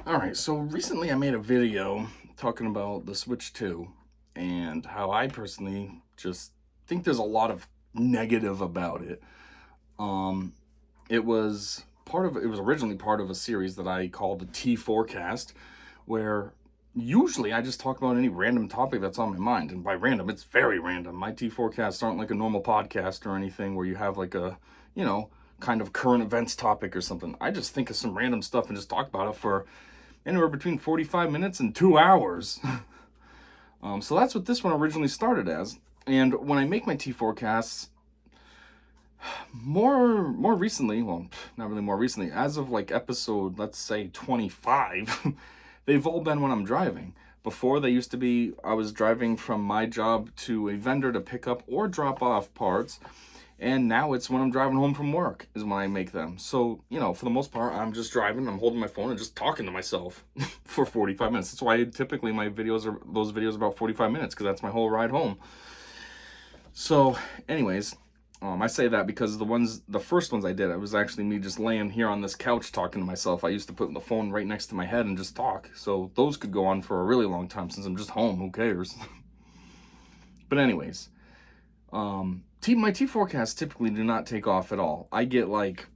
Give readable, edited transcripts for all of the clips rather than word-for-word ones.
Alright, so recently I made a video talking about the Switch 2 and how I personally just think there's a lot of negative about it. Um, it was originally part of a series that I called the T4Cast, where usually I just talk about any random topic that's on my mind. And by random, it's very random. My T4Casts aren't like a normal podcast or anything where you have like a, you know, kind of current events topic or something. I just think of some random stuff and just talk about it for anywhere between 45 minutes and 2 hours. So that's what this one originally started as. And when I make my T4Casts, more recently, well, not really more recently, as of like episode, let's say 25, they've all been when I'm driving. Before, they used to be, I was driving from my job to a vendor to pick up or drop off parts. And now it's when I'm driving home from work is when I make them. So, for the most part, I'm just driving, I'm holding my phone and just talking to myself for 45 minutes. That's why typically those videos are about 45 minutes, because that's my whole ride home. So, anyways, I say that because the first ones I did, it was actually me just laying here on this couch talking to myself. I used to put the phone right next to my head and just talk. So those could go on for a really long time since I'm just home. Who cares? But anyways, my T4Casts typically do not take off at all. I get like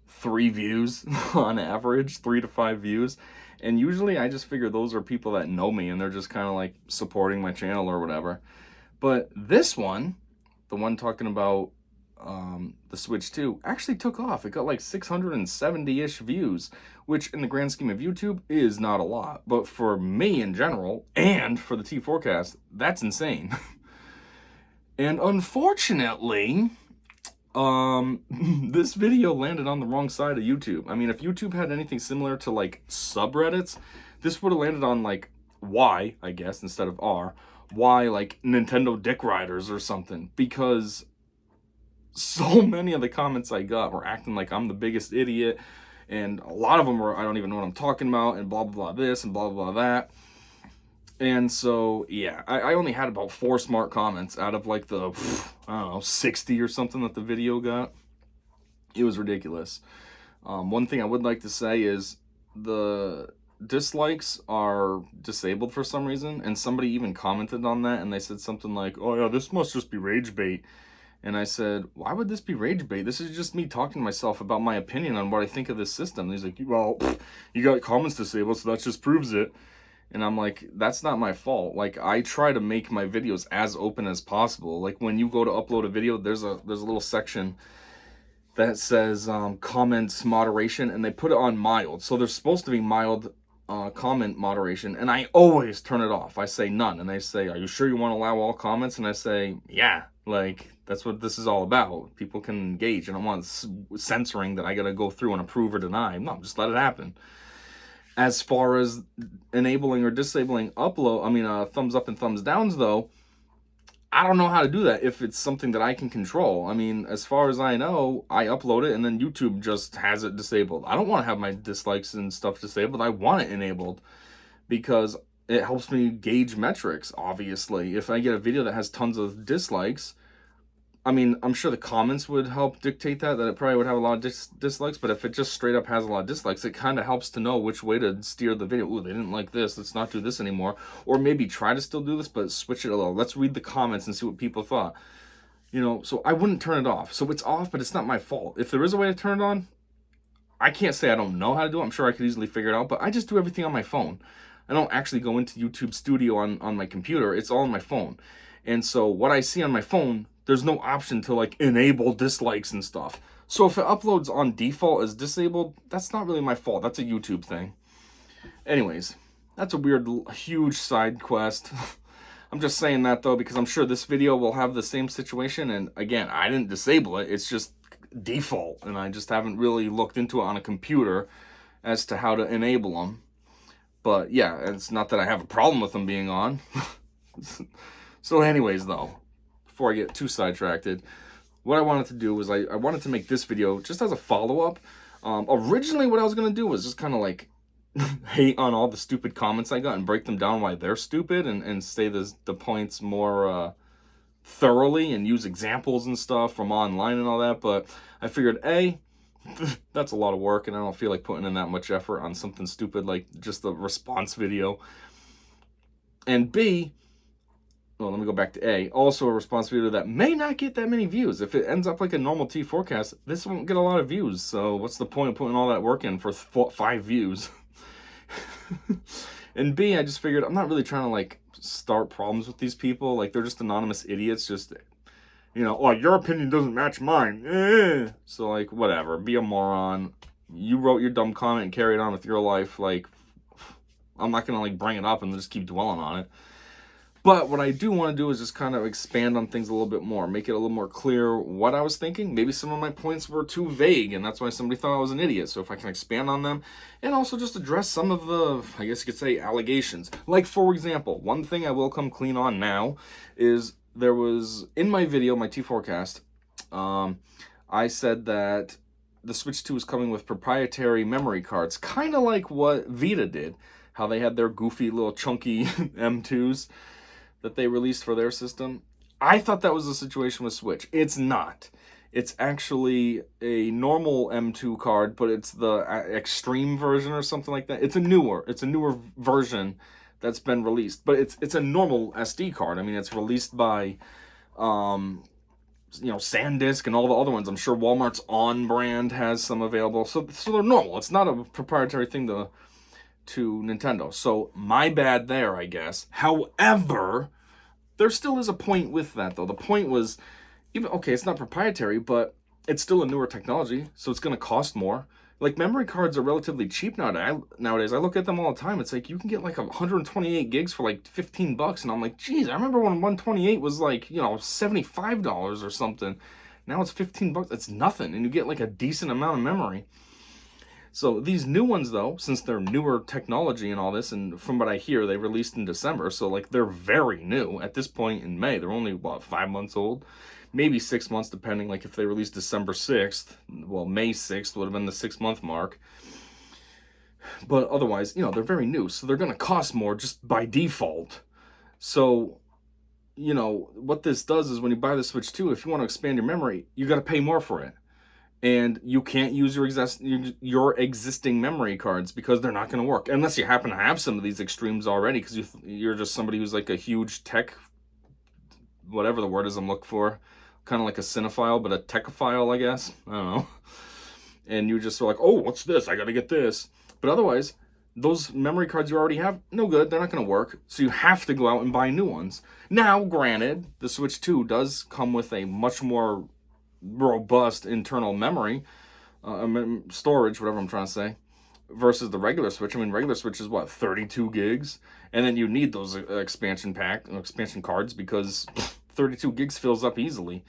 3 views on average, 3 to 5 views. And usually I just figure those are people that know me and they're just kind of like supporting my channel or whatever. But this one, the one talking about the Switch 2, actually took off. It got like 670-ish views, which in the grand scheme of YouTube is not a lot. But for me in general, and for the T4Cast, that's insane. And unfortunately, this video landed on the wrong side of YouTube. I mean, if YouTube had anything similar to like subreddits, this would have landed on like Y, I guess, instead of R. Y, like Nintendo Dickriders or something, because so many of the comments I got were acting like I'm the biggest idiot, and a lot of them were, I don't even know what I'm talking about, and blah blah blah this and blah blah blah that. And so, yeah, I only had about 4 smart comments out of like the, I don't know, 60 or something that the video got. It was ridiculous. One thing I would like to say is the dislikes are disabled for some reason, and somebody even commented on that, and they said something like, oh yeah, this must just be rage bait. And I said, why would this be rage bait? This is just me talking to myself about my opinion on what I think of this system. And he's like, well, you got comments disabled, so that just proves it. And I'm like, that's not my fault. Like, I try to make my videos as open as possible. Like, when you go to upload a video, there's a little section that says comments moderation, and they put it on mild. So there's supposed to be mild comment moderation, and I always turn it off. I say none, and they say, are you sure you want to allow all comments? And I say, yeah, like, that's what this is all about. People can engage. I don't want censoring that I gotta go through and approve or deny. No, just let it happen. As far as enabling or disabling thumbs up and thumbs downs, though, I don't know how to do that if it's something that I can control. I mean, as far as I know, I upload it and then YouTube just has it disabled. I don't want to have my dislikes and stuff disabled. I want it enabled because it helps me gauge metrics, obviously. If I get a video that has tons of dislikes, I mean, I'm sure the comments would help dictate that it probably would have a lot of dislikes, but if it just straight up has a lot of dislikes, it kind of helps to know which way to steer the video. Ooh, they didn't like this, let's not do this anymore. Or maybe try to still do this, but switch it a little. Let's read the comments and see what people thought. So I wouldn't turn it off. So it's off, but it's not my fault. If there is a way to turn it on, I can't say I don't know how to do it. I'm sure I could easily figure it out, but I just do everything on my phone. I don't actually go into YouTube Studio on my computer. It's all on my phone. And so what I see on my phone, there's no option to like enable dislikes and stuff. So if it uploads on default as disabled, that's not really my fault. That's a YouTube thing. Anyways, that's a weird, huge side quest. I'm just saying that though, because I'm sure this video will have the same situation. And again, I didn't disable it. It's just default. And I just haven't really looked into it on a computer as to how to enable them. But yeah, it's not that I have a problem with them being on. So anyways, though, before I get too sidetracked, what I wanted to do was I wanted to make this video just as a follow-up. Originally, what I was going to do was just kind of like hate on all the stupid comments I got and break them down why they're stupid and say the points more thoroughly and use examples and stuff from online and all that. But I figured, A, That's a lot of work, and I don't feel like putting in that much effort on something stupid like just a response video. And B, well, let me go back to A. Also a response video that may not get that many views. If it ends up like a normal T4Cast, this won't get a lot of views. So what's the point of putting all that work in for 5 views? And B, I just figured I'm not really trying to like start problems with these people. Like, they're just anonymous idiots. Just, you know, oh, your opinion doesn't match mine. So like, whatever. Be a moron. You wrote your dumb comment and carried on with your life. Like, I'm not gonna like bring it up and just keep dwelling on it. But what I do want to do is just kind of expand on things a little bit more, make it a little more clear what I was thinking. Maybe some of my points were too vague, and that's why somebody thought I was an idiot. So if I can expand on them, and also just address some of the, I guess you could say, allegations. Like, for example, one thing I will come clean on now is there was, in my video, my T4Cast, I said that the Switch 2 is coming with proprietary memory cards, kind of like what Vita did, how they had their goofy little chunky M2s that they released for their system. I thought that was the situation with Switch. It's not. It's actually a normal M2 card, but it's the extreme version or something like that. It's a newer version that's been released, but it's a normal SD card. I mean, it's released by you know, SanDisk and all the other ones. I'm sure Walmart's On brand has some available. So they're normal. It's not a proprietary thing to Nintendo. So my bad there, I guess. However, there still is a point with that, though. The point was, even, okay, it's not proprietary, but it's still a newer technology, so it's going to cost more. Like, memory cards are relatively cheap nowadays. I look at them all the time. It's like, you can get like 128 gigs for like $15, and I'm like, geez, I remember when 128 was like, you know, $75 or something. Now it's $15. It's nothing, and you get like a decent amount of memory. So these new ones, though, since they're newer technology and all this, and from what I hear, they released in December, so like they're very new. At this point in May, they're only, what, 5 months old? Maybe 6 months, depending, like if they released December 6th, well, May 6th would have been the 6-month mark. But otherwise, you know, they're very new, so they're going to cost more just by default. So, you know, what this does is when you buy the Switch 2, if you want to expand your memory, you got to pay more for it. And you can't use your existing memory cards because they're not going to work. Unless you happen to have some of these extremes already, because you're just somebody who's like a huge tech, whatever the word is I'm looking for. Kind of like a cinephile, but a techophile, I guess. I don't know. And you just are like, oh, what's this? I got to get this. But otherwise, those memory cards you already have, no good. They're not going to work. So you have to go out and buy new ones. Now, granted, the Switch 2 does come with a much more robust internal memory, storage, whatever I'm trying to say, versus the regular Switch. I mean, regular Switch is what, 32 gigs? And then you need those expansion cards because 32 gigs fills up easily.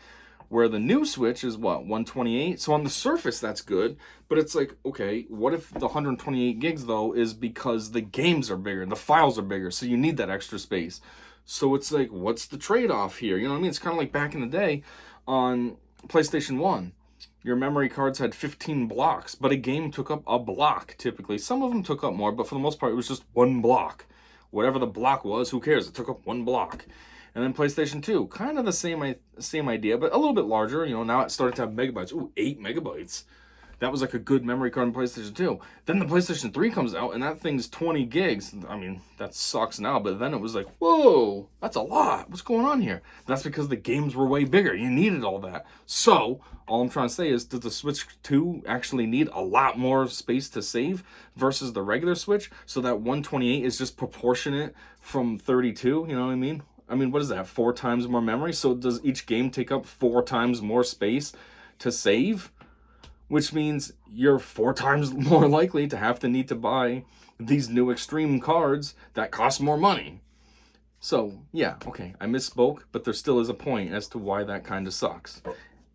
Where the new Switch is what, 128? So on the surface, that's good. But it's like, okay, what if the 128 gigs, though, is because the games are bigger, the files are bigger, so you need that extra space. So it's like, what's the trade-off here? You know what I mean? It's kind of like back in the day on PlayStation 1. Your memory cards had 15 blocks, but a game took up a block, typically. Some of them took up more, but for the most part, it was just one block. Whatever the block was, who cares? It took up one block. And then PlayStation 2, kind of the same idea, but a little bit larger. You know, now it started to have megabytes. Ooh, 8 megabytes. That was like a good memory card in PlayStation 2. Then the PlayStation 3 comes out, and that thing's 20 gigs. I mean, that sucks now, but then it was like, whoa, that's a lot. What's going on here? That's because the games were way bigger. You needed all that. So, all I'm trying to say is, does the Switch 2 actually need a lot more space to save versus the regular Switch? So that 128 is just proportionate from 32, you know what I mean? I mean, what is that, 4 times more memory? So does each game take up 4 times more space to save? Which means you're 4 times more likely to need to buy these new extreme cards that cost more money. So, yeah, okay, I misspoke, but there still is a point as to why that kind of sucks.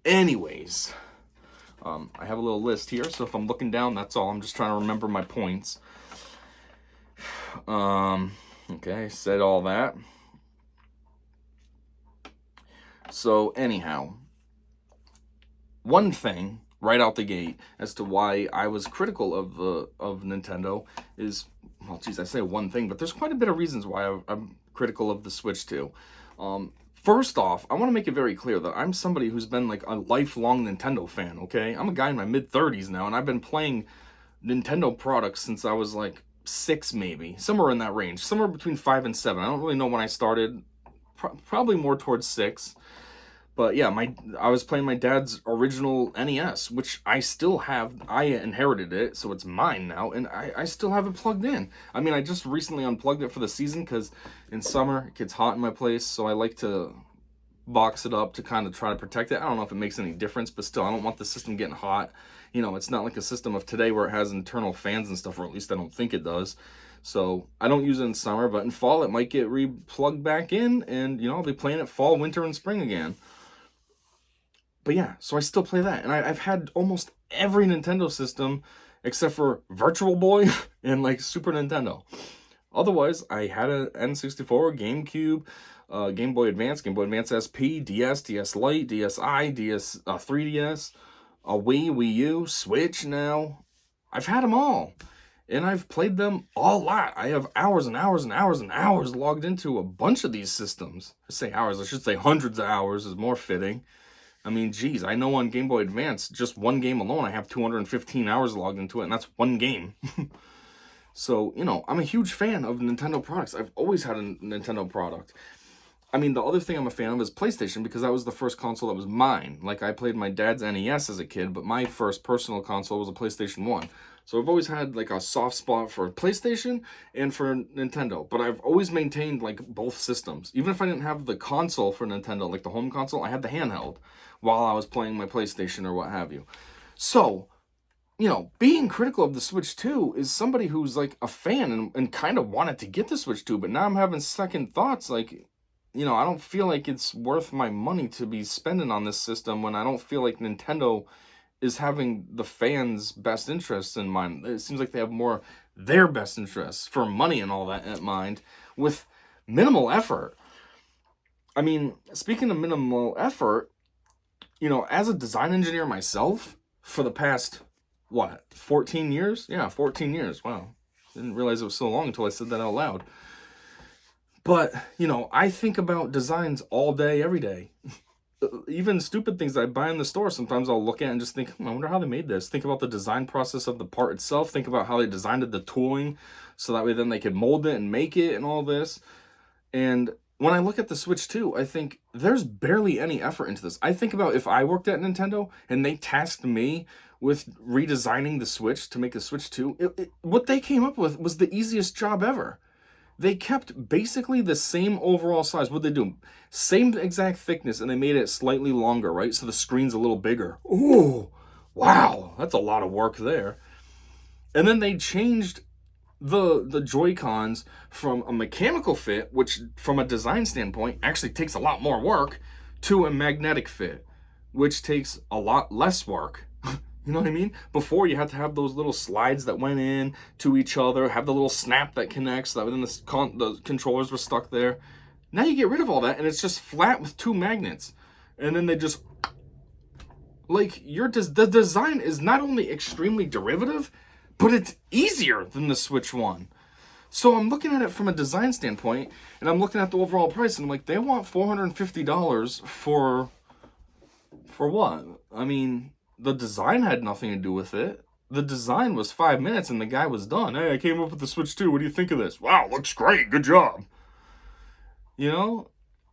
Anyways, I have a little list here, so if I'm looking down, that's all. I'm just trying to remember my points. Okay, said all that. So, anyhow, one thing right out the gate as to why I was critical of Nintendo is, well, geez, I say one thing, but there's quite a bit of reasons why I'm critical of the Switch 2. First off, I want to make it very clear that I'm somebody who's been like a lifelong Nintendo fan, okay? I'm a guy in my mid-30s now, and I've been playing Nintendo products since I was like 6 maybe, somewhere in that range, somewhere between 5 and 7. I don't really know when I started, probably more towards 6. But yeah, I was playing my dad's original NES, which I still have. I inherited it, so it's mine now, and I still have it plugged in. I mean, I just recently unplugged it for the season because in summer it gets hot in my place, so I like to box it up to kind of try to protect it. I don't know if it makes any difference, but still, I don't want the system getting hot. You know, it's not like a system of today where it has internal fans and stuff, or at least I don't think it does. So I don't use it in summer, but in fall it might get re-plugged back in, and you know, I'll be playing it fall, winter, and spring again. But yeah, so I still play that. And I've had almost every Nintendo system except for Virtual Boy and like Super Nintendo. Otherwise, I had a N64, GameCube, Game Boy Advance, Game Boy Advance SP, DS, DS Lite, DSi, 3DS, a Wii, Wii U, Switch now. I've had them all. And I've played them a lot. I have hours and hours and hours and hours logged into a bunch of these systems. I say hours, I should say hundreds of hours is more fitting. I mean, geez, I know on Game Boy Advance, just one game alone, I have 215 hours logged into it, and that's one game. So, you know, I'm a huge fan of Nintendo products. I've always had a Nintendo product. I mean, the other thing I'm a fan of is PlayStation, because that was the first console that was mine. Like, I played my dad's NES as a kid, but my first personal console was a PlayStation 1. So I've always had, like, a soft spot for PlayStation and for Nintendo. But I've always maintained, like, both systems. Even if I didn't have the console for Nintendo, like the home console, I had the handheld while I was playing my PlayStation or what have you. So, you know, being critical of the Switch 2 is somebody who's, like, a fan and kind of wanted to get the Switch 2. But now I'm having second thoughts, like, you know, I don't feel like it's worth my money to be spending on this system when I don't feel like Nintendo is having the fans' best interests in mind. It seems like they have more their best interests for money and all that in mind with minimal effort. I mean, speaking of minimal effort, you know, as a design engineer myself for the past, 14 years? Yeah, 14 years. Wow. Didn't realize it was so long until I said that out loud. But, you know, I think about designs all day, every day. Even stupid things that I buy in the store, sometimes I'll look at and just think, I wonder how they made this. Think about the design process of the part itself. Think about how they designed the tooling so that way then they could mold it and make it and all this. And when I look at the Switch 2, I think there's barely any effort into this. I think about if I worked at Nintendo and they tasked me with redesigning the Switch to make a Switch 2, what they came up with was the easiest job ever. They kept basically the same overall size. What'd they do? Same exact thickness, and they made it slightly longer, right? So the screen's a little bigger. Ooh, wow, that's a lot of work there. And then they changed the joycons from a mechanical fit, which from a design standpoint actually takes a lot more work, to a magnetic fit, which takes a lot less work. You know what I mean? Before, you had to have those little slides that went in to each other, have the little snap that connects, so that then the controllers were stuck there. Now you get rid of all that, and it's just flat with 2 magnets. And then they just... Like, the design is not only extremely derivative, but it's easier than the Switch 1. So I'm looking at it from a design standpoint, and I'm looking at the overall price, and I'm like, they want $450 for what? I mean... The design had nothing to do with it. The design was 5 minutes and the guy was done. Hey, I came up with the Switch 2. What do you think of this? Wow, looks great. Good job. You know?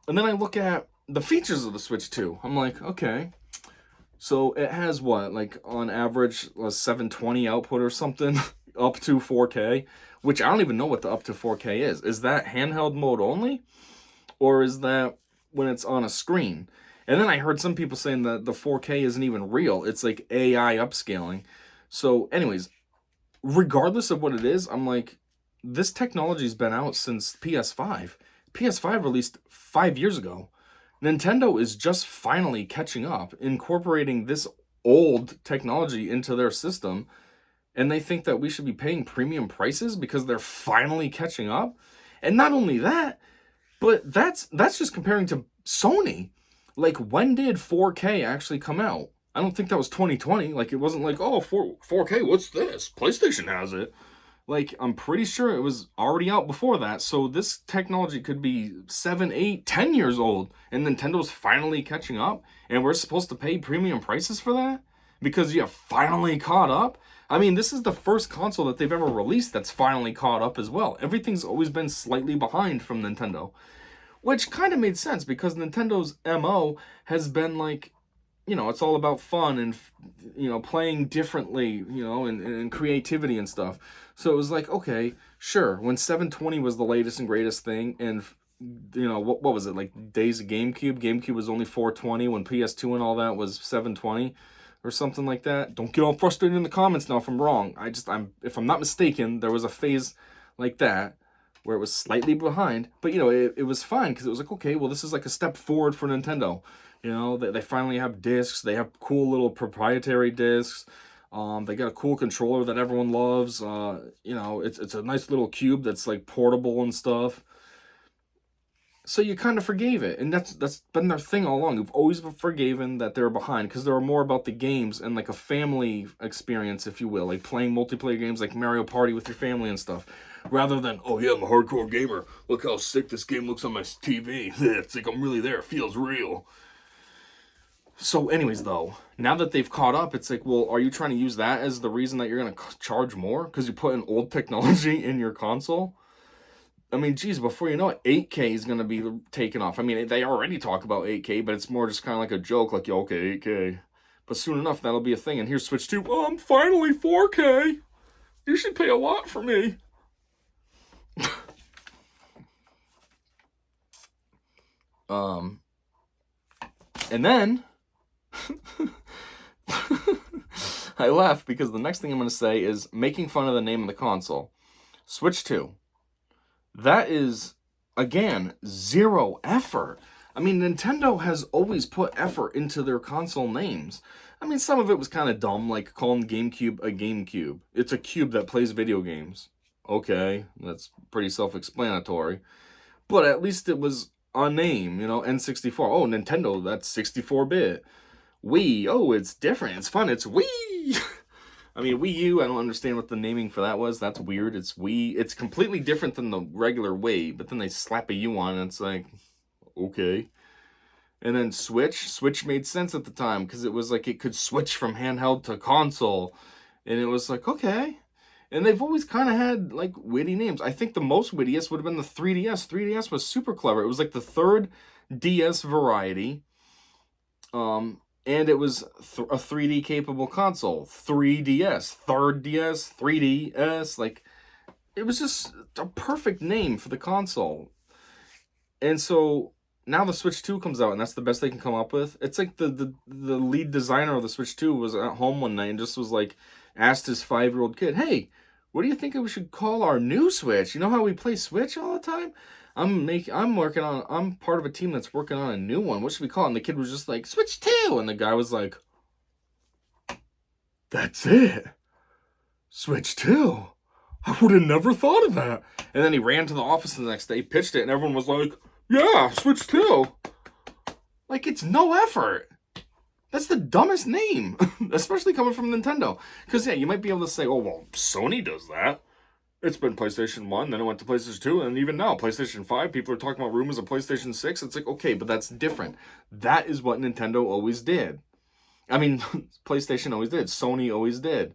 And then I look at the features of the Switch 2. I'm like, okay. So it has what? Like on average, a 720 output or something? Up to 4K? Which I don't even know what the up to 4K is. Is that handheld mode only? Or is that when it's on a screen? And then I heard some people saying that the 4K isn't even real. It's like AI upscaling. So anyways, regardless of what it is, I'm like, this technology's been out since PS5. PS5 released 5 years ago. Nintendo is just finally catching up, incorporating this old technology into their system. And they think that we should be paying premium prices because they're finally catching up. And not only that, but that's just comparing to Sony. Like, when did 4K actually come out? I don't think that was 2020. Like, it wasn't like, oh, 4K, what's this? PlayStation has it. Like, I'm pretty sure it was already out before that, so this technology could be 7, 8, 10 years old, and Nintendo's finally catching up, and we're supposed to pay premium prices for that? Because you finally caught up? I mean, this is the first console that they've ever released that's finally caught up as well. Everything's always been slightly behind from Nintendo. Which kind of made sense, because Nintendo's MO has been like, it's all about fun and, playing differently, and creativity and stuff. So it was like, okay, sure. When 720 was the latest and greatest thing, and, what was it, like days of GameCube? GameCube was only 420 when PS2 and all that was 720 or something like that. Don't get all frustrated in the comments now if I'm wrong. If I'm not mistaken, there was a phase like that where it was slightly behind, but it was fine, because it was like, okay, well, this is like a step forward for Nintendo. They finally have discs. They have cool little proprietary discs. They got a cool controller that everyone loves. It's a nice little cube that's like portable and stuff. So you kind of forgave it, and that's been their thing all along. You've always forgiven that they're behind, because they were more about the games and like a family experience, if you will, like playing multiplayer games like Mario Party with your family and stuff, rather than, oh yeah, I'm a hardcore gamer. Look how sick this game looks on my TV. It's like I'm really there. It feels real. So anyways, though, now that they've caught up, it's like, well, are you trying to use that as the reason that you're going to charge more? Because you put in old technology in your console? I mean, geez, before you know it, 8K is going to be taken off. I mean, they already talk about 8K, but it's more just kind of like a joke, like, yo, okay, 8K. But soon enough, that'll be a thing. And here's Switch 2. Oh, I'm finally 4K. You should pay a lot for me. And then I laugh because the next thing I'm going to say is making fun of the name of the console. Switch 2. That is, again, zero effort. I mean, Nintendo has always put effort into their console names. I mean, some of it was kind of dumb, like calling GameCube a GameCube. It's a cube that plays video games. Okay, that's pretty self-explanatory. But at least it was a name, N64. Oh, Nintendo, that's 64-bit. Wii, oh, it's different. It's fun. It's Wii. I mean, Wii U, I don't understand what the naming for that was. That's weird. It's Wii. It's completely different than the regular Wii, but then they slap a U on it, and it's like, okay. And then Switch made sense at the time, because it was like it could switch from handheld to console. And it was like, okay. And they've always kind of had, like, witty names. I think the most wittiest would have been the 3DS. 3DS was super clever. It was like the third DS variety. And it was a 3D capable console. 3DS, third DS, 3DS. Like, it was just a perfect name for the console. And so now the Switch 2 comes out, and that's the best they can come up with. It's like the lead designer of the Switch 2 was at home one night and just was like, asked his 5-year-old kid, hey, what do you think we should call our new Switch? You know how we play Switch all the time? I'm part of a team that's working on a new one. What should we call it? And the kid was just like, Switch 2. And the guy was like, that's it. Switch 2. I would have never thought of that. And then he ran to the office the next day, pitched it, and everyone was like, yeah, Switch 2. Like, it's no effort. That's the dumbest name, especially coming from Nintendo. Because, yeah, you might be able to say, oh, well, Sony does that. It's been PlayStation 1, then it went to PlayStation 2, and even now, PlayStation 5, people are talking about rumors of PlayStation 6. It's like, okay, but that's different. That is what Nintendo always did. I mean, PlayStation always did. Sony always did.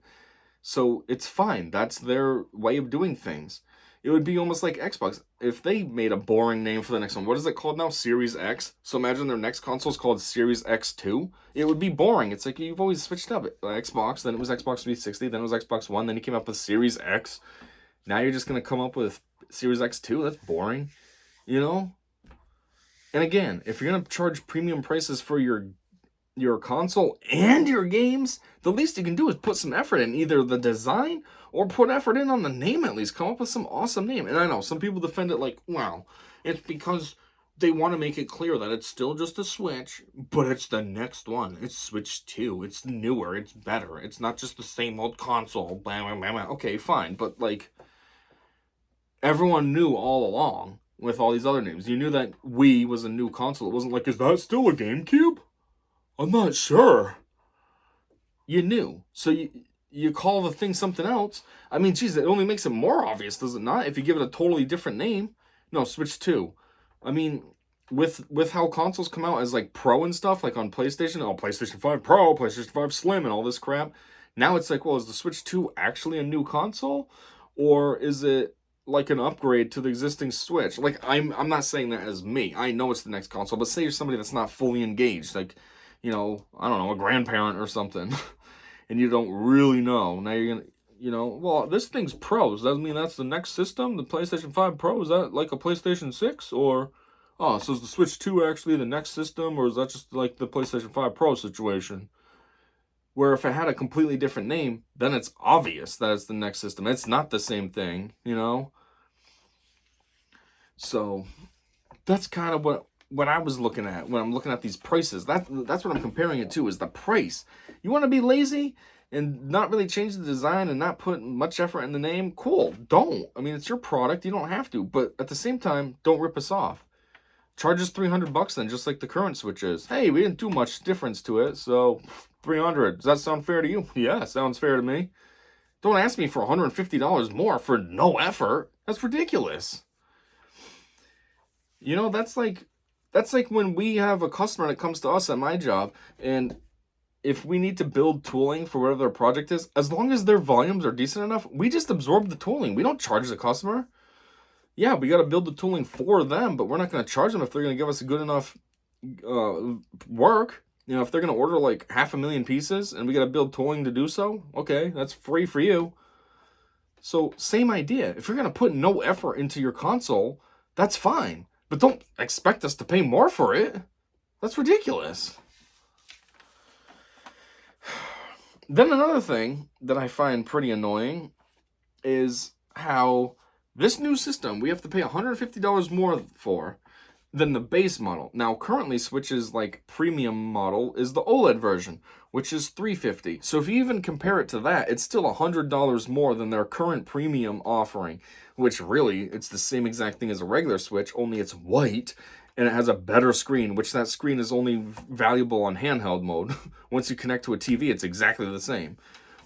So it's fine. That's their way of doing things. It would be almost like Xbox. If they made a boring name for the next one, what is it called now? Series X? So imagine their next console is called Series X2. It would be boring. It's like you've always switched up. Xbox, then it was Xbox 360, then it was Xbox One, then you came up with Series X. Now you're just going to come up with Series X2? That's boring, And again, if you're going to charge premium prices for your console and your games, the least you can do is put some effort in either the design or put effort in on the name at least. Come up with some awesome name. And I know some people defend it like, wow, it's because they want to make it clear that it's still just a Switch, but it's the next one. It's Switch 2. It's newer. It's better. It's not just the same old console. Blah, blah, blah, blah. Okay, fine. But like, everyone knew all along with all these other names. You knew that Wii was a new console. It wasn't like, is that still a GameCube? I'm not sure. You knew. So you call the thing something else. I mean, geez, it only makes it more obvious, does it not? If you give it a totally different name. No, Switch 2. I mean, with how consoles come out as like Pro and stuff, like on PlayStation, oh, PlayStation 5 Pro, PlayStation 5 Slim, and all this crap. Now it's like, well, is the Switch 2 actually a new console? Or is it like an upgrade to the existing Switch? Like, I'm not saying that as me. I know it's the next console, but say you're somebody that's not fully engaged, like, you know, I don't know, a grandparent or something, and you don't really know. Now you're gonna, you know, well, this thing's Pro. Does that mean that's the next system? The PlayStation 5 Pro? Is that like a PlayStation 6? Or, oh, so is the Switch 2 actually the next system? Or is that just like the PlayStation 5 Pro situation? Where if it had a completely different name, then it's obvious that it's the next system. It's not the same thing, you know? So, that's kind of what I was looking at when I'm looking at these prices. That's what I'm comparing it to, is the price. You want to be lazy and not really change the design and not put much effort in the name? Cool, don't. I mean, it's your product. You don't have to. But at the same time, don't rip us off. Charge us $300 then, just like the current Switch is. Hey, we didn't do much difference to it, so $300. Does that sound fair to you? Yeah, sounds fair to me. Don't ask me for $150 more for no effort. That's ridiculous. You know, that's like when we have a customer that comes to us at my job, and if we need to build tooling for whatever their project is, as long as their volumes are decent enough, we just absorb the tooling. We don't charge the customer. Yeah, we got to build the tooling for them, but we're not going to charge them if they're going to give us a good enough work. You know, if they're going to order like 500,000 pieces and we got to build tooling to do so, okay, that's free for you. So, same idea. If you're going to put no effort into your console, that's fine. But don't expect us to pay more for it. That's ridiculous. Then another thing that I find pretty annoying is how this new system we have to pay $150 more for than the base model. Now, currently, Switch's like premium model is the OLED version, which is $350. So if you even compare it to that, it's still $100 more than their current premium offering, which really, it's the same exact thing as a regular Switch, only it's white, and it has a better screen, which that screen is only valuable on handheld mode. Once you connect to a TV, it's exactly the same.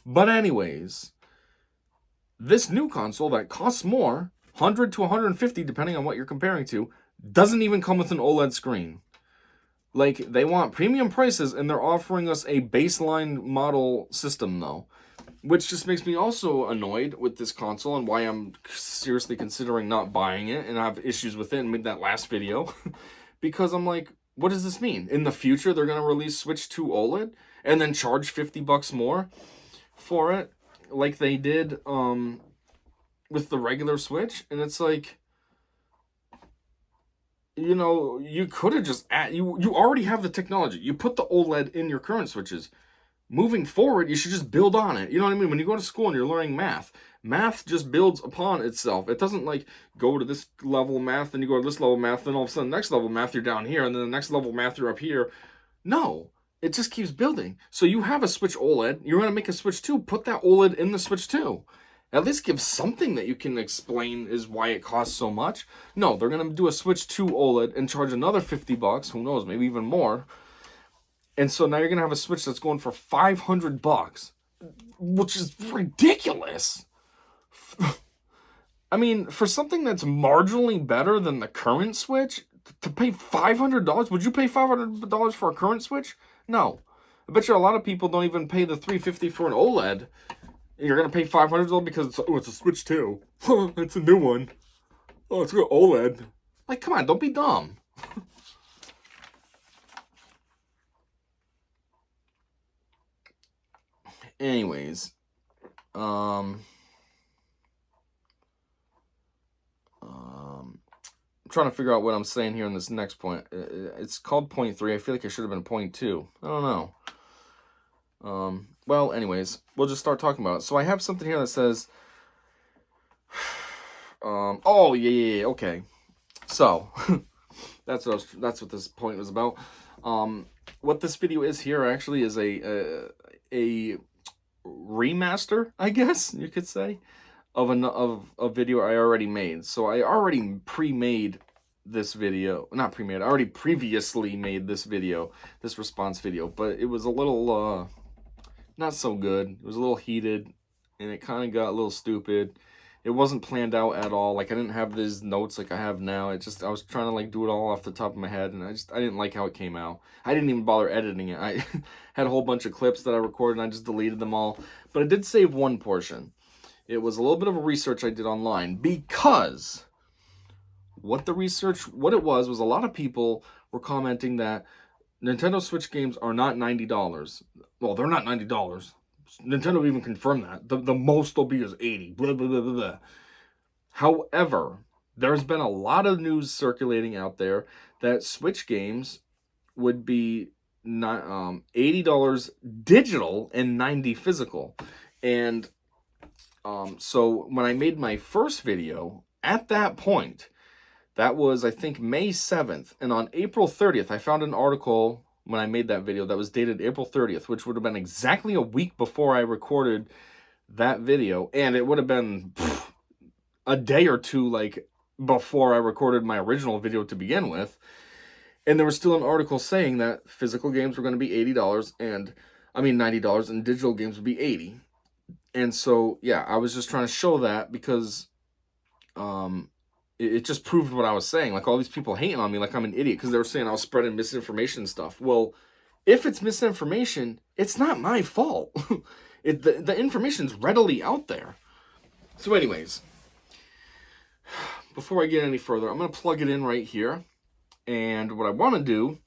But anyways, this new console that costs more, $100 to $150, depending on what you're comparing to, doesn't even come with an OLED screen. Like, they want premium prices, and they're offering us a baseline model system, though. Which just makes me also annoyed with this console, and why I'm seriously considering not buying it, and I have issues with it and made that last video. Because I'm like, what does this mean? In the future, they're going to release Switch 2 OLED, and then charge $50 more for it, like they did with the regular Switch? And it's like, you know, you could have just you already have the technology. You put the OLED in your current Switches. Moving forward, you should just build on it. You know what I mean? When you go to school and you're learning math just builds upon itself. It doesn't like go to this level of math, then you go to this level of math, then all of a sudden next level of math you're down here, and then the next level of math you're up here. No, it just keeps building. So you have a Switch OLED, you're going to make a Switch 2, put that OLED in the Switch 2. At least give something that you can explain is why it costs so much. No, they're going to do a Switch 2 OLED and charge another $50, who knows, maybe even more. And so now you're going to have a Switch that's going for $500, which is ridiculous. I mean, for something that's marginally better than the current Switch, to pay $500, would you pay $500 for a current Switch? No. I bet you a lot of people don't even pay the $350 for an OLED. You're going to pay $500 because it's a Switch 2. It's a new one. Oh, it's got OLED. Like, come on, don't be dumb. Anyways, I'm trying to figure out what I'm saying here in this next point. It's called point 3. I feel like it should have been point 2. I don't know. Well, anyways, we'll just start talking about it. So I have something here that says, oh, yeah, okay. So, that's what this point was about. What this video is here actually is a remaster, I guess you could say, of a video I already made. So I already pre-made this video, not pre-made, I already previously made this video, this response video, but it was a little not so good. It was a little heated, and it kind of got a little stupid. It wasn't planned out at all. Like, I didn't have these notes like I have now. I was trying to like do it all off the top of my head, and I didn't like how it came out. I didn't even bother editing it. I had a whole bunch of clips that I recorded, and I just deleted them all. But I did save one portion. It was a little bit of a research I did online, because what it was a lot of people were commenting that Nintendo Switch games are not $90. Well, they're not $90. Nintendo even confirmed that. The most they'll be is 80. Blah, blah, blah, blah, blah. However, there's been a lot of news circulating out there that Switch games would be not, $80 digital and $90 physical. And so when I made my first video, at that point, that was, I think, May 7th. And on April 30th, I found an article when I made that video that was dated April 30th, which would have been exactly a week before I recorded that video. And it would have been a day or two, like, before I recorded my original video to begin with. And there was still an article saying that physical games were going to be $80 and, $90, and digital games would be $80. And so, yeah, I was just trying to show that because, it just proved what I was saying. Like, all these people hating on me like I'm an idiot because they were saying I was spreading misinformation and stuff. Well, if it's misinformation, it's not my fault. The information's readily out there. So anyways, before I get any further, I'm going to plug it in right here. And what I want to do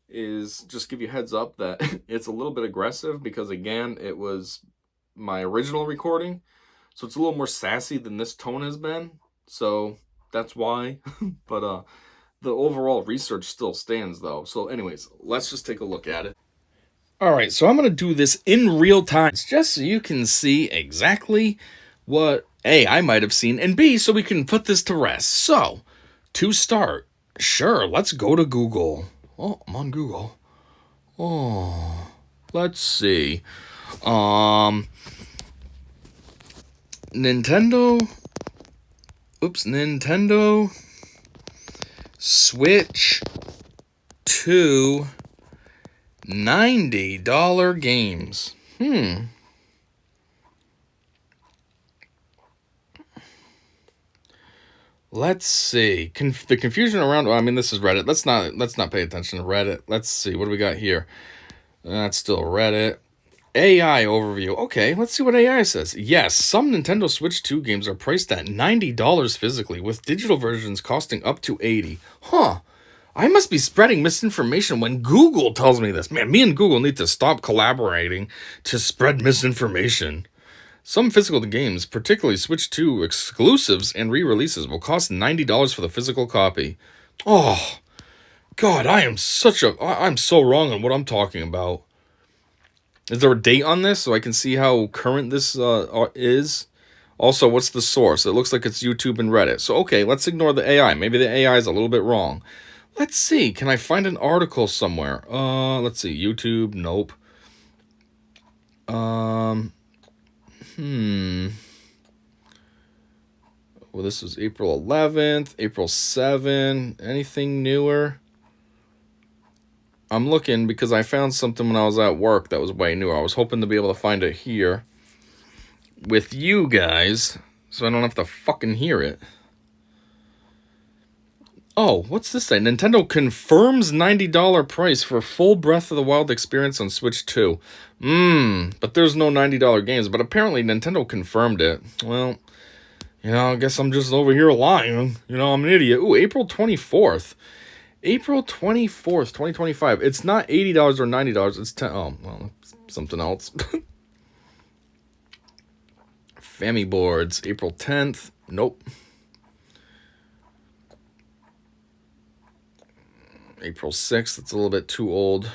is just give you a heads up that it's a little bit aggressive because, again, it was my original recording. So it's a little more sassy than this tone has been. So that's why. But the overall research still stands, though. So anyways, let's just take a look at it. All right, so I'm going to do this in real time, just so you can see exactly what A, I might have seen, and B, so we can put this to rest. So, to start, sure, let's go to Google. Oh, I'm on Google. Oh, let's see. Nintendo Switch 2 $90 games. Let's see. The confusion around. Well, this is Reddit. Let's not pay attention to Reddit. Let's see. What do we got here? That's still Reddit. AI overview. Okay, let's see what AI says. Yes, some Nintendo Switch 2 games are priced at $90 physically, with digital versions costing up to $80. Huh. I must be spreading misinformation when Google tells me this. Man, me and Google need to stop collaborating to spread misinformation. Some physical games, particularly Switch 2 exclusives and re-releases, will cost $90 for the physical copy. Oh, God, I'm so wrong on what I'm talking about. Is there a date on this so I can see how current this is? Also, what's the source? It looks like it's YouTube and Reddit. So, okay, let's ignore the AI. Maybe the AI is a little bit wrong. Let's see. Can I find an article somewhere? Let's see. YouTube. Nope. Well, this was April 11th, April 7th. Anything newer? I'm looking because I found something when I was at work that was way newer. I was hoping to be able to find it here with you guys so I don't have to fucking hear it. Oh, what's this say? Nintendo confirms $90 price for full Breath of the Wild experience on Switch 2. But there's no $90 games, but apparently Nintendo confirmed it. Well, I guess I'm just over here lying. I'm an idiot. Ooh, April 24th. April 24th, 2025. It's not $80 or $90. It's $10. Oh, well, something else. Family boards. April 10th. Nope. April 6th. It's a little bit too old.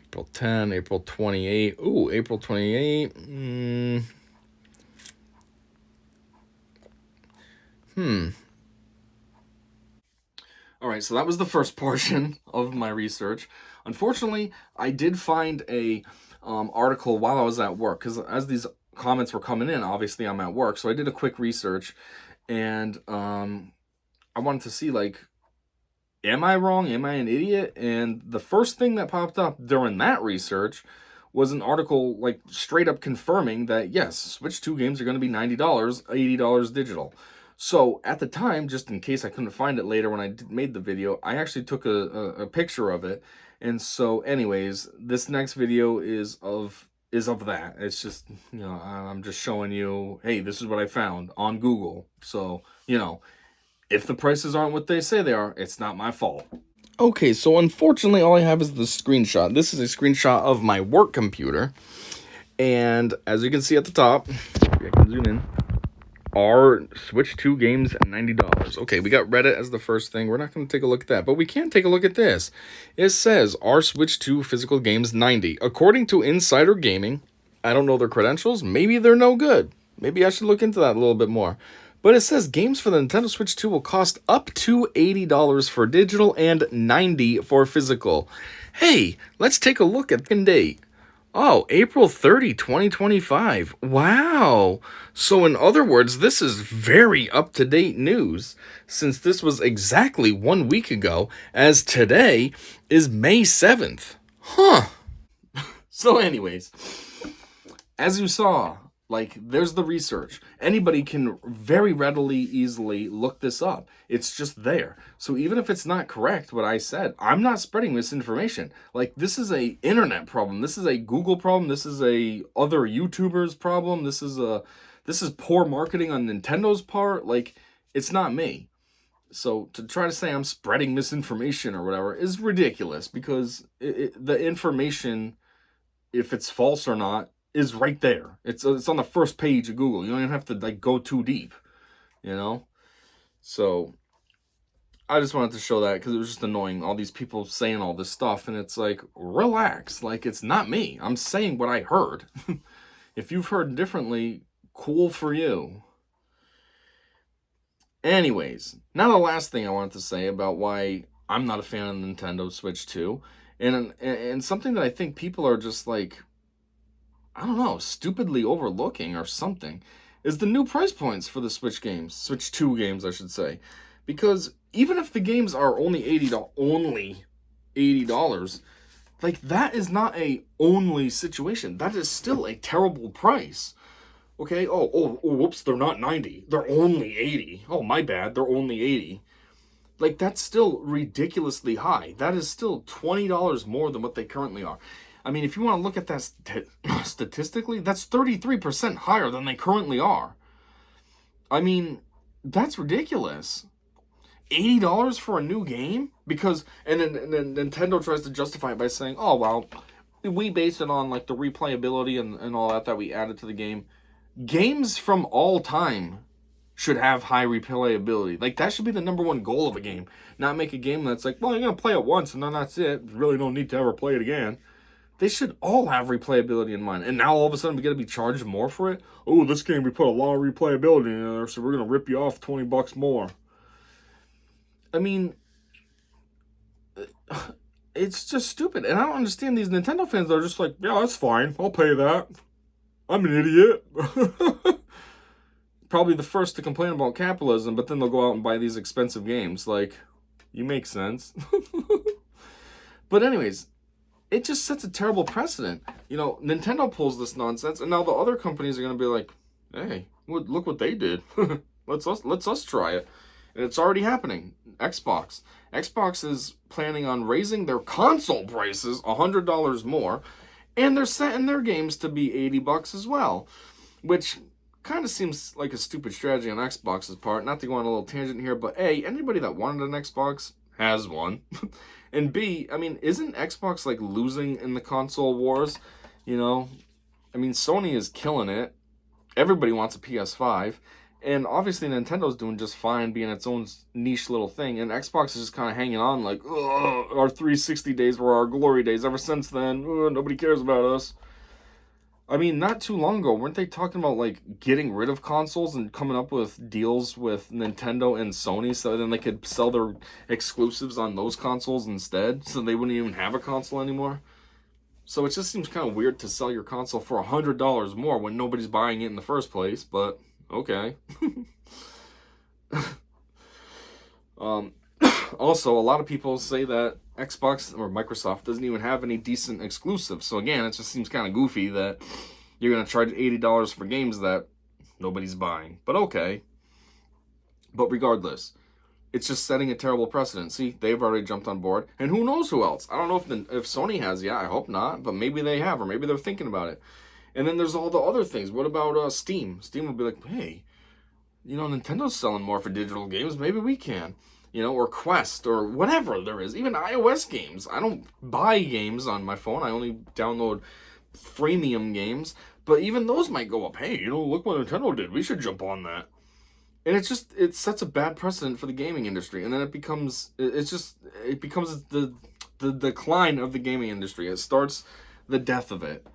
April 10. April 28. Ooh, April 28. All right, so that was the first portion of my research. Unfortunately, I did find a article while I was at work, because as these comments were coming in, obviously I'm at work, so I did a quick research, and I wanted to see, like, am I wrong? Am I an idiot? And the first thing that popped up during that research was an article like straight up confirming that yes, Switch 2 games are going to be $90, $80 digital. So at the time, just in case I couldn't find it later when I made the video, I actually took a picture of it. And so anyways, this next video is of that. It's just, you know, I'm just showing you, hey, this is what I found on Google. So, you know, if the prices aren't what they say they are, it's not my fault. Okay, so unfortunately, all I have is the screenshot. This is a screenshot of my work computer. And as you can see at the top, I can zoom in, are Switch 2 games $90. Okay, we got Reddit as the first thing. We're not going to take a look at that, but we can take a look at this. It says, are Switch 2 physical games $90? According to Insider Gaming, I don't know their credentials. Maybe they're no good. Maybe I should look into that a little bit more. But it says games for the Nintendo Switch 2 will cost up to $80 for digital and $90 for physical. Hey, let's take a look at the date. Oh, April 30, 2025. Wow. So in other words, this is very up-to-date news, since this was exactly 1 week ago, as today is May 7th. Huh. So anyways, as you saw, like, there's the research. Anybody can very readily, easily look this up. It's just there. So even if it's not correct, what I said, I'm not spreading misinformation. Like, this is a internet problem. This is a Google problem. This is a other YouTubers problem. This is poor marketing on Nintendo's part. Like, it's not me. So to try to say I'm spreading misinformation or whatever is ridiculous, because the information, if it's false or not, is right there. It's on the first page of Google. You don't even have to like go too deep, you know? So I just wanted to show that because it was just annoying. All these people saying all this stuff, and it's like, relax. Like, it's not me. I'm saying what I heard. If you've heard differently, cool for you. Anyways, now the last thing I wanted to say about why I'm not a fan of Nintendo Switch 2, and something that I think people are just like, I don't know, stupidly overlooking or something, is the new price points for the Switch games. Switch 2 games, I should say. Because even if the games are only $80, like, that is not a only situation. That is still a terrible price. Okay, whoops, they're not 90. They're only 80. Oh, my bad, they're only 80. Like, that's still ridiculously high. That is still $20 more than what they currently are. I mean, if you want to look at that statistically, that's 33% higher than they currently are. I mean, that's ridiculous. $80 for a new game? Because, and then Nintendo tries to justify it by saying, oh, well, we base it on like the replayability and all that we added to the game. Games from all time should have high replayability. Like, that should be the number one goal of a game. Not make a game that's like, well, you're going to play it once and then that's it. Really don't need to ever play it again. They should all have replayability in mind. And now all of a sudden we got to be charged more for it? Oh, this game we put a lot of replayability in there, so we're going to rip you off $20 more. I mean, it's just stupid. And I don't understand these Nintendo fans that are just like, yeah, that's fine. I'll pay that. I'm an idiot. Probably the first to complain about capitalism, but then they'll go out and buy these expensive games. Like, you make sense. But anyways, it just sets a terrible precedent. You know, Nintendo pulls this nonsense, and now the other companies are going to be like, hey, look what they did. Let's us try it. And it's already happening. Xbox is planning on raising their console prices $100 more, and they're setting their games to be $80 as well, which kind of seems like a stupid strategy on Xbox's part. Not to go on a little tangent here, but A, anybody that wanted an Xbox has one. And B, I mean, isn't Xbox like losing in the console wars? You know, I mean, Sony is killing it. Everybody wants a PS5. And obviously Nintendo's doing just fine being its own niche little thing. And Xbox is just kind of hanging on like, our 360 days were our glory days. Ever since then, nobody cares about us. I mean, not too long ago, weren't they talking about, like, getting rid of consoles and coming up with deals with Nintendo and Sony so then they could sell their exclusives on those consoles instead, so they wouldn't even have a console anymore? So it just seems kind of weird to sell your console for $100 more when nobody's buying it in the first place, but okay. Also, a lot of people say that Xbox or Microsoft doesn't even have any decent exclusives. So again, it just seems kind of goofy that you're going to charge $80 for games that nobody's buying. But okay. But regardless, it's just setting a terrible precedent. See, they've already jumped on board. And who knows who else? I don't know if Sony has yet. I hope not. But maybe they have, or maybe they're thinking about it. And then there's all the other things. What about Steam? Steam will be like, hey, Nintendo's selling more for digital games. Maybe we can. Or Quest, or whatever there is. Even iOS games. I don't buy games on my phone. I only download freemium games. But even those might go up. Hey, look what Nintendo did. We should jump on that. And it sets a bad precedent for the gaming industry. And then it becomes the decline of the gaming industry. It starts the death of it.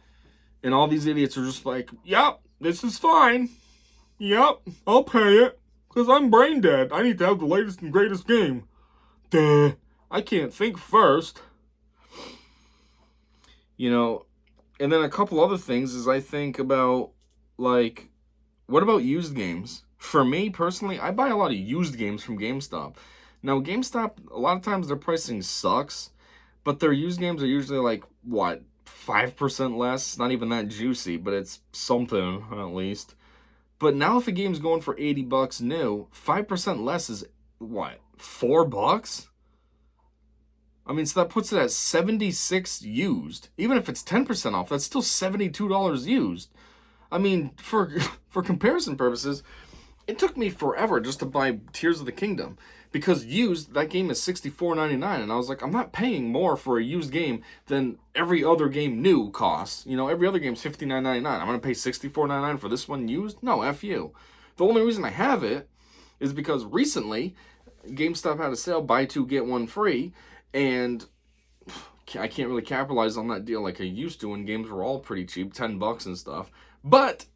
And all these idiots are just like, yep, this is fine. Yep, I'll pay it. Because I'm brain dead. I need to have the latest and greatest game. Duh. I can't think first. And then a couple other things is I think about, like, what about used games? For me, personally, I buy a lot of used games from GameStop. Now, GameStop, a lot of times their pricing sucks, but their used games are usually like, 5% less? Not even that juicy, but it's something, at least. But now if a game's going for $80 new, 5% less is, $4? I mean, so that puts it at $76 used. Even if it's 10% off, that's still $72 used. I mean, for comparison purposes, it took me forever just to buy Tears of the Kingdom. Because used, that game is $64.99. And I was like, I'm not paying more for a used game than every other game new costs. Every other game's $59.99. I'm going to pay $64.99 for this one used? No, F you. The only reason I have it is because recently, GameStop had a sale, buy two, get one free. And I can't really capitalize on that deal like I used to when games were all pretty cheap, $10 and stuff. But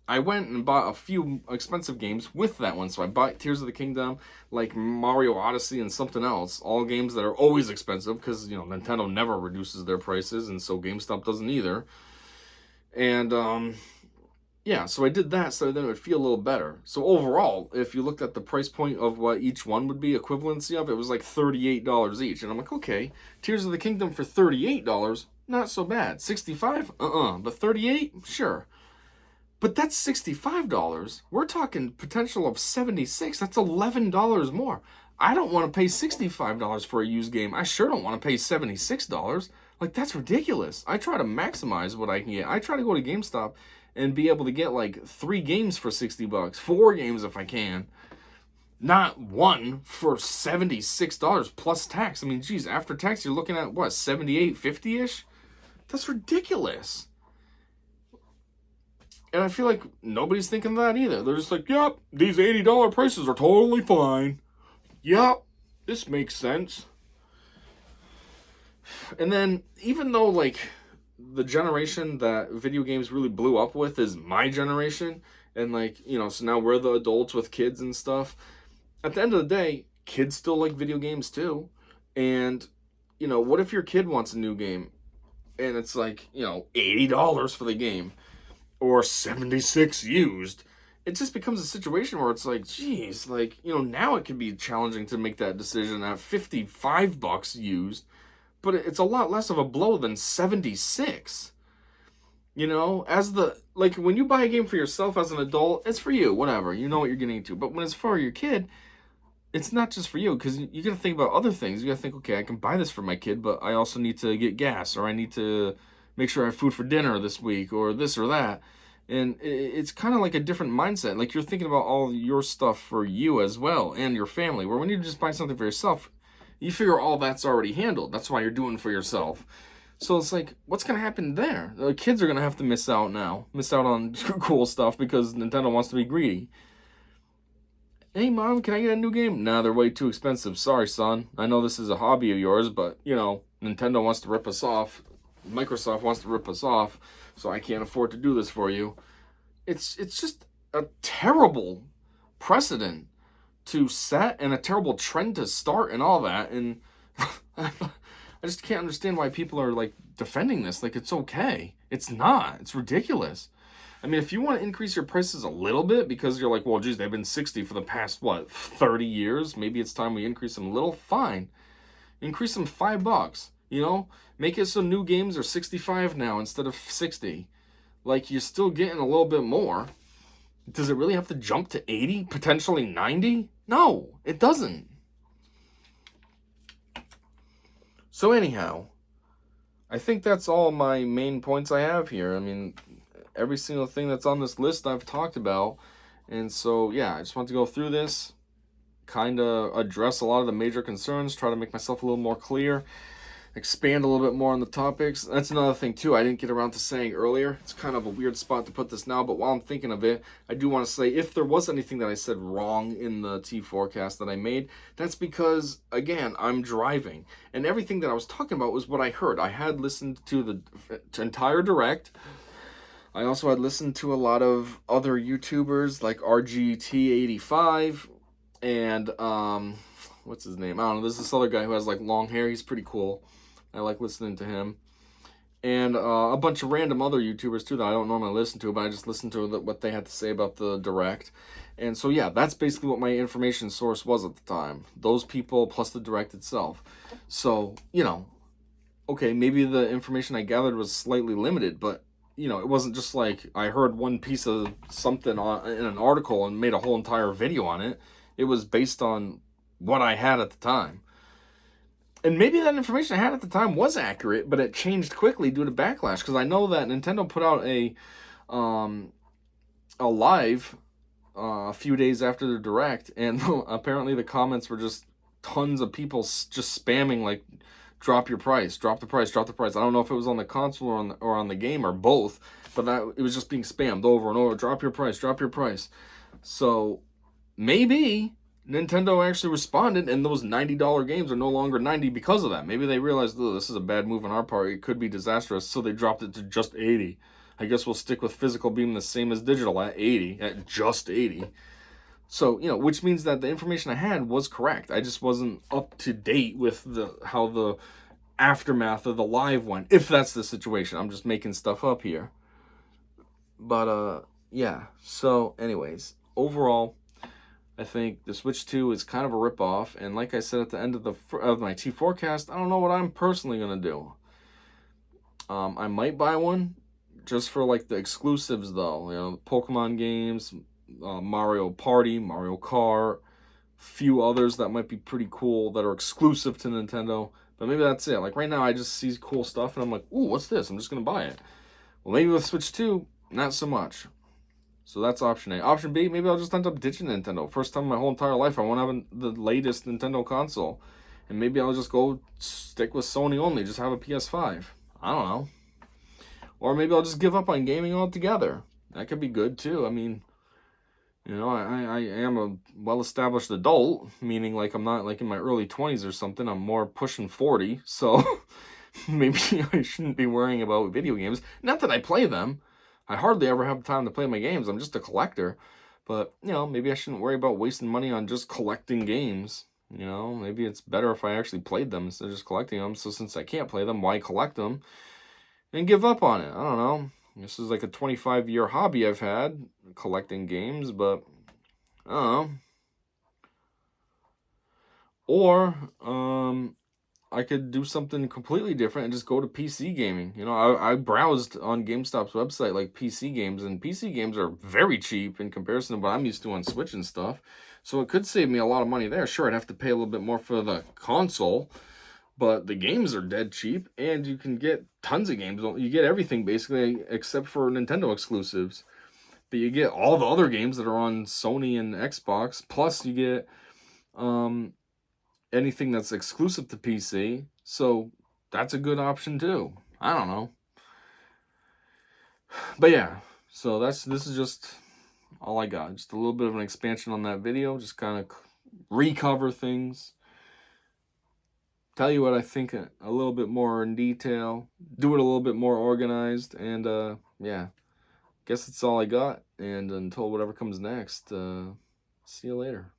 I went and bought a few expensive games with that one. So I bought Tears of the Kingdom, like Mario Odyssey and something else. All games that are always expensive because, Nintendo never reduces their prices, and so GameStop doesn't either. And, so I did that so then it would feel a little better. So overall, if you looked at the price point of what each one would be equivalency of, it was like $38 each. And I'm like, okay, Tears of the Kingdom for $38, not so bad. $65? But $38? Sure. But that's $65. We're talking potential of $76. That's $11 more. I don't want to pay $65 for a used game. I sure don't want to pay $76. Like, that's ridiculous. I try to maximize what I can get. I try to go to GameStop and be able to get like 3 games for $60, 4 games if I can. Not one for $76 plus tax. I mean, geez, after tax, you're looking at what, 78, 50-ish? That's ridiculous. And I feel like nobody's thinking that either. They're just like, yep, these $80 prices are totally fine. Yep, this makes sense. And then, even though, like, the generation that video games really blew up with is my generation, and, like, so now we're the adults with kids and stuff, at the end of the day, kids still like video games too. And, what if your kid wants a new game, and it's like, $80 for the game, or $76 used? It just becomes a situation where it's like, geez, like, now it can be challenging to make that decision at $55 used, but it's a lot less of a blow than $76. When you buy a game for yourself as an adult, it's for you, whatever, you know what you're getting into. But when it's for your kid, it's not just for you, because you got to think about other things. You got to think, okay, I can buy this for my kid, but I also need to get gas, or I need to make sure I have food for dinner this week, or this or that. And it's kind of like a different mindset. Like, you're thinking about all your stuff for you as well, and your family, where when you just buy something for yourself, you figure all that's already handled. That's why you're doing it for yourself. So it's like, what's going to happen there? The kids are going to have to miss out on cool stuff because Nintendo wants to be greedy. Hey, Mom, can I get a new game? Nah, they're way too expensive. Sorry, son. I know this is a hobby of yours, but, Nintendo wants to rip us off. Microsoft wants to rip us off, so I can't afford to do this for you. It's just a terrible precedent to set and a terrible trend to start and all that. And I just can't understand why people are, like, defending this like it's okay. It's not. It's ridiculous. I mean, if you want to increase your prices a little bit because you're like, well, geez, they've been 60 for the past, what, 30 years? Maybe it's time we increase them a little. Fine. Increase them $5, you know? Make it so new games are 65 now instead of 60. Like, you're still getting a little bit more. Does it really have to jump to 80? Potentially 90? No, it doesn't. So anyhow, I think that's all my main points I have here. I mean, every single thing that's on this list I've talked about. And so, yeah, I just want to go through this, kind of address a lot of the major concerns, try to make myself a little more clear, expand a little bit more on the topics. That's another thing, too, I didn't get around to saying earlier. It's kind of a weird spot to put this now, but while I'm thinking of it, I do want to say if there was anything that I said wrong in the T4Cast that I made, that's because, again, I'm driving. And everything that I was talking about was what I heard. I had listened to the entire Direct. I also had listened to a lot of other YouTubers like RGT85 and, what's his name? I don't know. There's this other guy who has like long hair. He's pretty cool. I like listening to him. And a bunch of random other YouTubers too that I don't normally listen to, but I just listened to what they had to say about the Direct. And so, yeah, that's basically what my information source was at the time. Those people plus the Direct itself. So, you know, okay, maybe the information I gathered was slightly limited, but you know, it wasn't just like I heard one piece of something in an article and made a whole entire video on it. It was based on what I had at the time. And maybe that information I had at the time was accurate, but it changed quickly due to backlash. Because I know that Nintendo put out a live a few days after the Direct, and apparently the comments were just tons of people just spamming like, drop your price, drop the price, drop the price. I don't know if it was on the console or on the game or both, but it was just being spammed over and over. Drop your price, drop your price. So maybe Nintendo actually responded and those $90 games are no longer 90 because of that. Maybe they realized, oh, this is a bad move on our part. It could be disastrous, so they dropped it to just 80. I guess we'll stick with physical being the same as digital at 80, at just 80. So, you know, which means that the information I had was correct. I just wasn't up to date with how the aftermath of the live went, if that's the situation. I'm just making stuff up here. But, yeah. So, anyways, overall, I think the Switch 2 is kind of a ripoff. And like I said at the end of my T4Cast, I don't know what I'm personally going to do. I might buy one just for, like, the exclusives, though. You know, the Pokemon games, Mario Party, Mario Kart, few others that might be pretty cool that are exclusive to Nintendo. But maybe that's it. Like right now I just see cool stuff and I'm like, ooh, what's this? I'm just going to buy it. Well, maybe with Switch 2, not so much. So that's option A. Option B, maybe I'll just end up ditching Nintendo. First time in my whole entire life I won't have the latest Nintendo console. And maybe I'll just go stick with Sony only, just have a PS5. I don't know. Or maybe I'll just give up on gaming altogether. That could be good too. I mean, you know, I am a well-established adult, meaning like I'm not like in my early 20s or something. I'm more pushing 40, so maybe I shouldn't be worrying about video games. Not that I play them. I hardly ever have time to play my games. I'm just a collector. But, you know, maybe I shouldn't worry about wasting money on just collecting games. You know, maybe it's better if I actually played them instead of just collecting them. So since I can't play them, why collect them? And give up on it. I don't know. This is like a 25-year hobby I've had, collecting games, but I don't know. Or I could do something completely different and just go to PC gaming. You know, I browsed on GameStop's website like PC games, and PC games are very cheap in comparison to what I'm used to on Switch and stuff. So it could save me a lot of money there. Sure, I'd have to pay a little bit more for the console, but the games are dead cheap, and you can get tons of games. You get everything, basically, except for Nintendo exclusives. But you get all the other games that are on Sony and Xbox, plus you get anything that's exclusive to PC. So that's a good option, too. I don't know. But yeah, so this is just all I got. Just a little bit of an expansion on that video. Just kind of recover things. Tell you what I think a little bit more in detail, do it a little bit more organized, and yeah, guess that's all I got, and until whatever comes next, see you later.